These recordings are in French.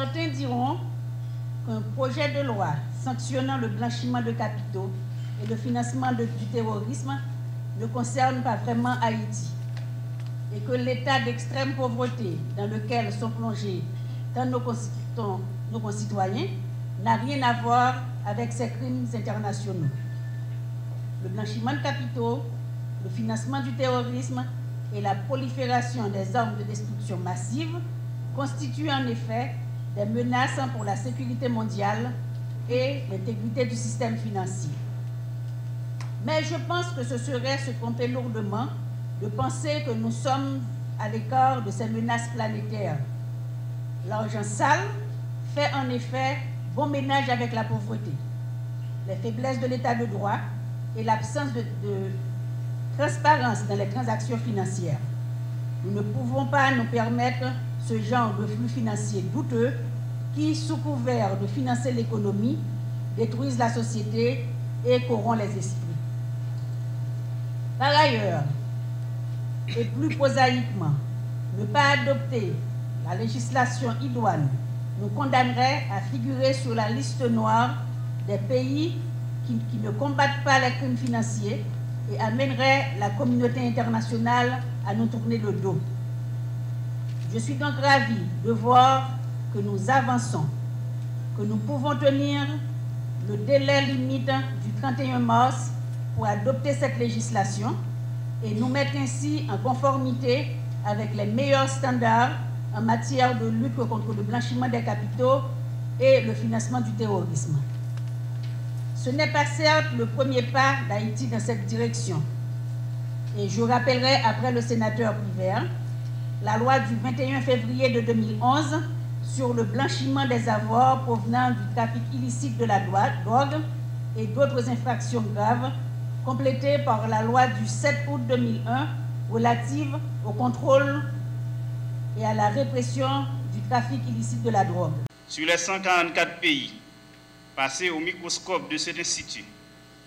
Certains diront qu'un projet de loi sanctionnant le blanchiment de capitaux et le financement du terrorisme ne concerne pas vraiment Haïti et que l'état d'extrême pauvreté dans lequel sont plongés tant nos concitoyens n'a rien à voir avec ces crimes internationaux. Le blanchiment de capitaux, le financement du terrorisme et la prolifération des armes de destruction massive constituent en effet des menaces pour la sécurité mondiale et l'intégrité du système financier. Mais je pense que ce serait se tromper lourdement de penser que nous sommes à l'écart de ces menaces planétaires. L'argent sale fait en effet bon ménage avec la pauvreté, les faiblesses de l'état de droit et l'absence de transparence dans les transactions financières. Nous ne pouvons pas nous permettre ce genre de flux financiers douteux qui, sous couvert de financer l'économie, détruisent la société et corrompent les esprits. Par ailleurs, et plus prosaïquement, ne pas adopter la législation idoine nous condamnerait à figurer sur la liste noire des pays qui ne combattent pas les crimes financiers et amènerait la communauté internationale à nous tourner le dos. Je suis donc ravie de voir que nous avançons, que nous pouvons tenir le délai limite du 31 mars pour adopter cette législation et nous mettre ainsi en conformité avec les meilleurs standards en matière de lutte contre le blanchiment des capitaux et le financement du terrorisme. Ce n'est pas certes le premier pas d'Haïti dans cette direction. Et je rappellerai, après le sénateur Pivert, la loi du 21 février de 2011 sur le blanchiment des avoirs provenant du trafic illicite de la drogue et d'autres infractions graves, complétée par la loi du 7 août 2001 relative au contrôle et à la répression du trafic illicite de la drogue. Sur les 144 pays passés au microscope de cet institut,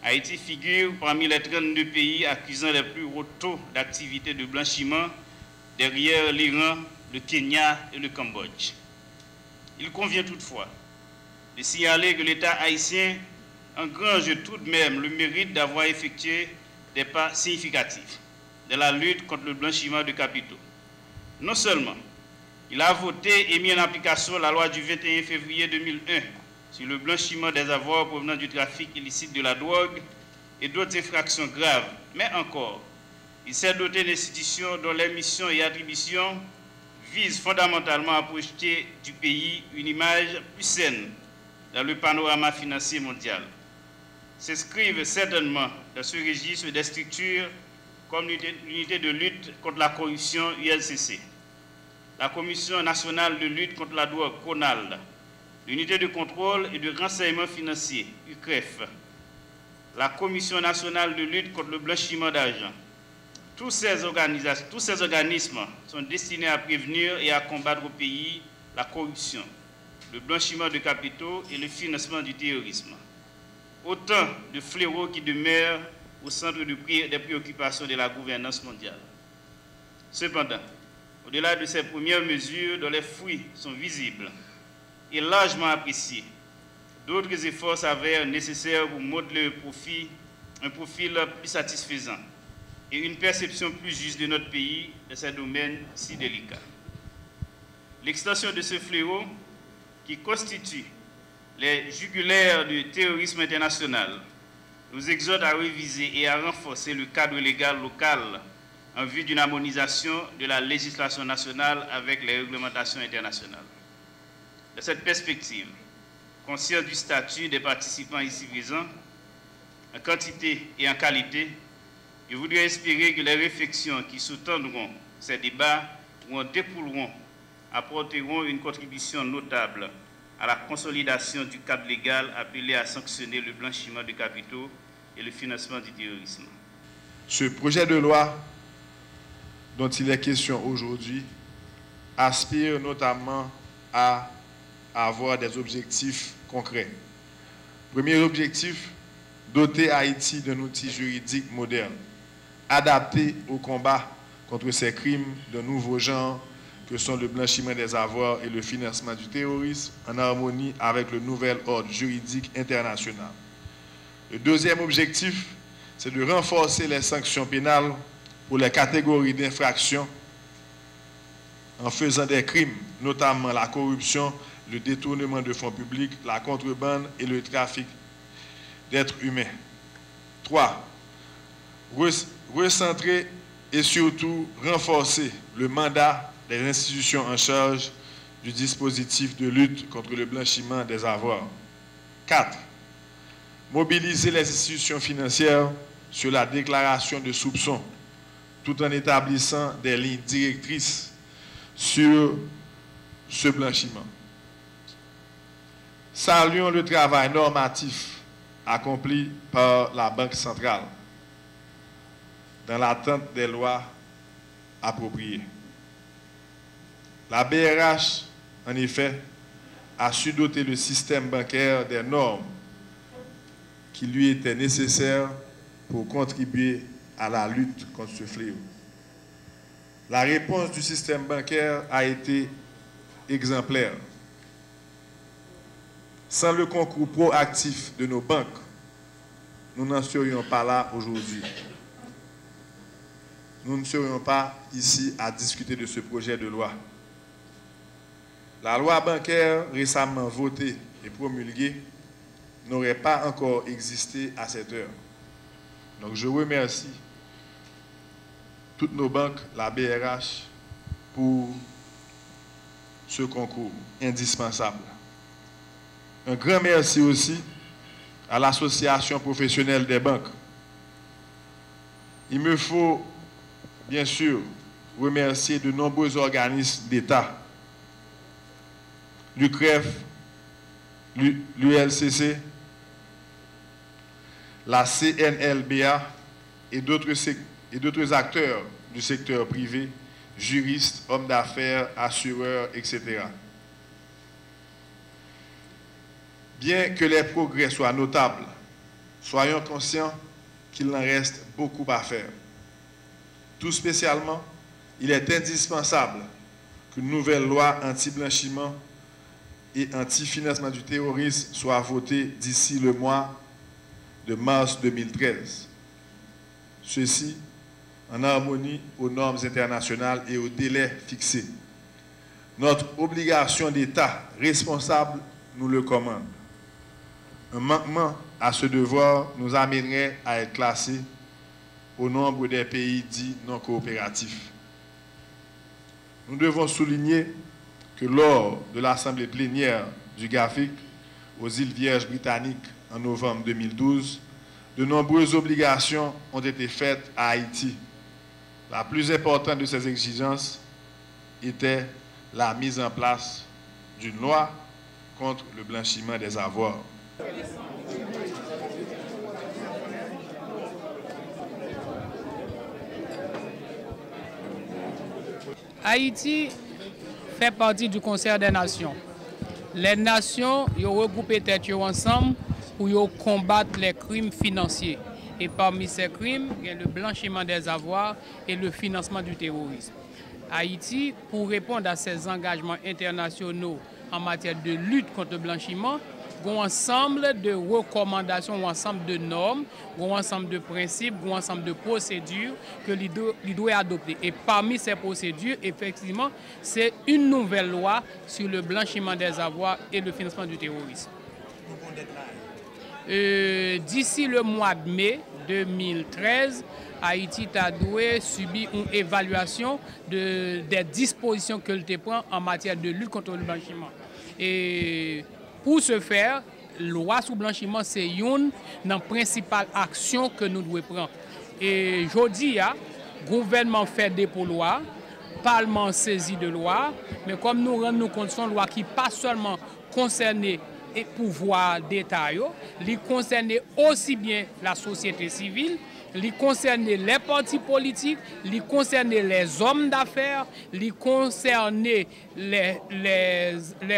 Haïti figure parmi les 32 pays accusant les plus hauts taux d'activité de blanchiment derrière l'Iran, le Kenya et le Cambodge. Il convient toutefois de signaler que l'État haïtien engrange tout de même le mérite d'avoir effectué des pas significatifs dans la lutte contre le blanchiment de capitaux. Non seulement il a voté et mis en application la loi du 21 février 2001 sur le blanchiment des avoirs provenant du trafic illicite de la drogue et d'autres infractions graves, mais encore, il s'est doté d'institutions dont les missions et attributions visent fondamentalement à projeter du pays une image plus saine dans le panorama financier mondial. S'inscrivent certainement dans ce registre des structures comme l'unité de lutte contre la corruption ULCC, la Commission nationale de lutte contre la drogue CONALD, l'unité de contrôle et de renseignement financier UCREF, la Commission nationale de lutte contre le blanchiment d'argent. Tous ces organismes sont destinés à prévenir et à combattre au pays la corruption, le blanchiment de capitaux et le financement du terrorisme. Autant de fléaux qui demeurent au centre des préoccupations de la gouvernance mondiale. Cependant, au-delà de ces premières mesures dont les fruits sont visibles et largement appréciés, d'autres efforts s'avèrent nécessaires pour modeler un profil plus satisfaisant et une perception plus juste de notre pays dans ces domaines si délicats. L'extension de ce fléau, qui constitue les jugulaires du terrorisme international, nous exhorte à réviser et à renforcer le cadre légal local en vue d'une harmonisation de la législation nationale avec les réglementations internationales. Dans cette perspective, conscient du statut des participants ici présents, en quantité et en qualité, je voudrais espérer que les réflexions qui sous-tendront ces débats ou en découleront apporteront une contribution notable à la consolidation du cadre légal appelé à sanctionner le blanchiment de capitaux et le financement du terrorisme. Ce projet de loi dont il est question aujourd'hui aspire notamment à avoir des objectifs concrets. Premier objectif, doter Haïti d'un outil juridique moderne, adapté au combat contre ces crimes de nouveau genre que sont le blanchiment des avoirs et le financement du terrorisme, en harmonie avec le nouvel ordre juridique international. Le deuxième objectif, c'est de renforcer les sanctions pénales pour les catégories d'infractions en faisant des crimes, notamment la corruption, le détournement de fonds publics, la contrebande et le trafic d'êtres humains. 3. Recentrer et surtout renforcer le mandat des institutions en charge du dispositif de lutte contre le blanchiment des avoirs. 4. Mobiliser les institutions financières sur la déclaration de soupçons, tout en établissant des lignes directrices sur ce blanchiment. Saluons le travail normatif accompli par la Banque centrale dans l'attente des lois appropriées. La BRH, en effet, a su doter le système bancaire des normes qui lui étaient nécessaires pour contribuer à la lutte contre ce fléau. La réponse du système bancaire a été exemplaire. Sans le concours proactif de nos banques, nous n'en serions pas là aujourd'hui. Nous ne serions pas ici à discuter de ce projet de loi. La loi bancaire récemment votée et promulguée n'aurait pas encore existé à cette heure. Donc je remercie toutes nos banques, la BRH, pour ce concours indispensable. Un grand merci aussi à l'Association professionnelle des banques. Il me faut bien sûr remercier de nombreux organismes d'État, l'UCREF, l'ULCC, la CNLBA et d'autres acteurs du secteur privé, juristes, hommes d'affaires, assureurs, etc. Bien que les progrès soient notables, soyons conscients qu'il en reste beaucoup à faire. Tout spécialement, il est indispensable qu'une nouvelle loi anti-blanchiment et anti-financement du terrorisme soit votée d'ici le mois de mars 2013. Ceci en harmonie aux normes internationales et aux délais fixés. Notre obligation d'État responsable nous le commande. Un manquement à ce devoir nous amènerait à être classés au nombre des pays dits non coopératifs. Nous devons souligner que lors de l'Assemblée plénière du GAFIC aux îles Vierges britanniques en novembre 2012, de nombreuses obligations ont été faites à Haïti. La plus importante de ces exigences était la mise en place d'une loi contre le blanchiment des avoirs. Haïti fait partie du concert des nations. Les nations ont regroupé tête ensemble pour combattre les crimes financiers. Et parmi ces crimes, il y a le blanchiment des avoirs et le financement du terrorisme. Haïti, pour répondre à ces engagements internationaux en matière de lutte contre le blanchiment, il y a un ensemble de recommandations, un ensemble de normes, un ensemble de principes, un ensemble de procédures que l'on doit adopter. Et parmi ces procédures, effectivement, c'est une nouvelle loi sur le blanchiment des avoirs et le financement du terrorisme. D'ici le mois de mai 2013, Haïti a dû subir une évaluation des dispositions que l'on prend en matière de lutte contre le blanchiment. Et pour ce faire, la loi sur le blanchiment, c'est une des principales actions que nous devons prendre. Et aujourd'hui, le gouvernement fait dépôt de loi, le Parlement saisi de loi, mais comme nous rendons compte de loi qui pas seulement concerne et pouvoir d'État, il concerne aussi bien la société civile, il concerne les partis politiques, il concerne les hommes d'affaires, il concerne les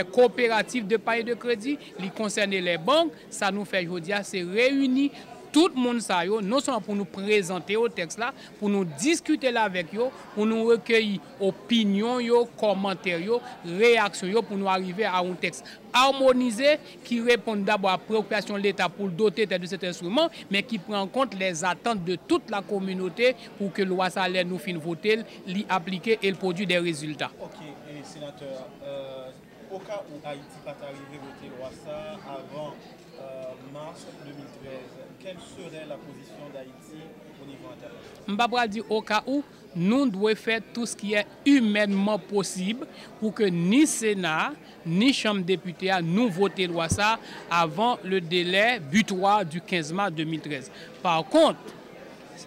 coopératives de paye de crédit, il concerne les banques. Ça nous fait aujourd'hui, c'est réunir tout le monde ça yo, non seulement pour nous présenter au texte là, pour nous discuter là avec yo, pour nous recueillir opinion yo, commentaires yo, réactions yo, pour nous arriver à un texte harmonisé qui répond d'abord à la préoccupation de l'État pour doter de cet instrument, mais qui prend en compte les attentes de toute la communauté pour que loi salaire nous fin voter, l'y appliquer et le produit des résultats. Ok, et sénateur, au cas où Haïti pas arrivé à voter loi ça avant mars 2013, quelle serait la position d'Haïti au niveau international? Je vais dire au cas où nous devons faire tout ce qui est humainement possible pour que ni Sénat, ni Chambre des députés nous votent loi ça avant le délai butoir du 15 mars 2013. Par contre,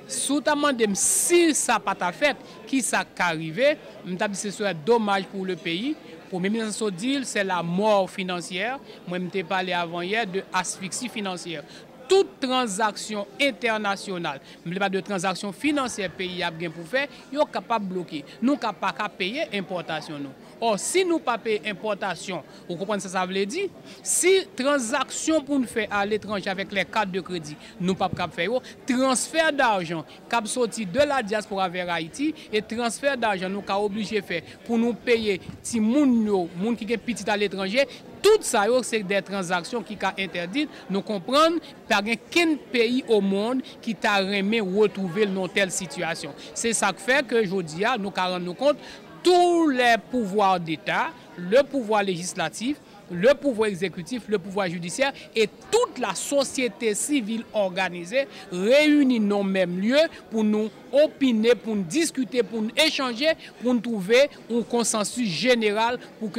si ça n'a pas fait, qui ça arrivé, je dis que ce serait dommage pour le pays. Pour Premier ministre dit, c'est la mort financière. Moi, je parlé avant hier de asphyxie financière. Toute transaction internationale, mais pas de transaction financière pays a bien pour faire, yo capable bloquer. Nous capable pas payer importation nous. Or si nous pas payer importation, vous comprenez ça veut dire si transaction pour nous faire à l'étranger avec les cartes de crédit, nous pas capable faire transfert d'argent cap sorti de la diaspora vers Haïti et transfert d'argent nous ca obligé faire pour nous payer ti moun qui est petit à l'étranger. Tout ça, c'est des transactions qui sont interdites. Nous comprenons par aucun pays au monde qui t'a remis retrouver dans telle situation. C'est ça qui fait que je dis, nous rendons compte tous les pouvoirs d'État, le pouvoir législatif, le pouvoir exécutif, le pouvoir judiciaire et toute la société civile organisée réunis dans le même lieu pour nous opiner, pour nous discuter, pour nous échanger, pour nous trouver un consensus général pour que